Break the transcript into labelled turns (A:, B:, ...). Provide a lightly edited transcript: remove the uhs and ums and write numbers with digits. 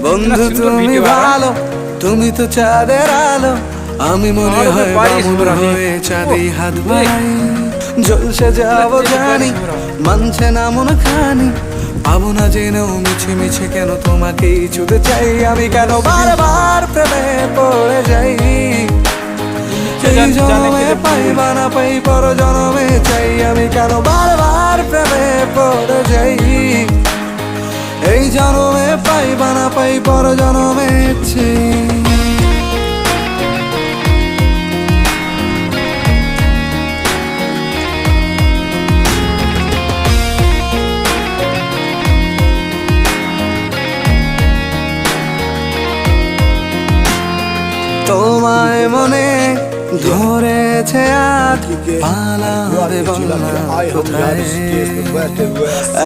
A: বন্ধু তুমি ভালো, তুমি তো চাঁদের আলো, আমি মনে হয় বামুন হয়ে চাঁদে হাত বাড়াই। জলসে যাবো জানি, মানছে না মন খানি, পাবো না জেনেও মিছে মিছে কেন তোমাকেই ছুতে চাই। আমি কেন বারবার প্রেমে পড়ে যাই, এই জনমে পাই বা না পাই পর জনমে চাই। আমি কেন বারবার প্রেমে পড়ে যাই, এই জনমে পাই বা না পাই পর জনমে চাই। তোমায় মনে ধরেছে আজ, পালাবে বন্যা কোথায়।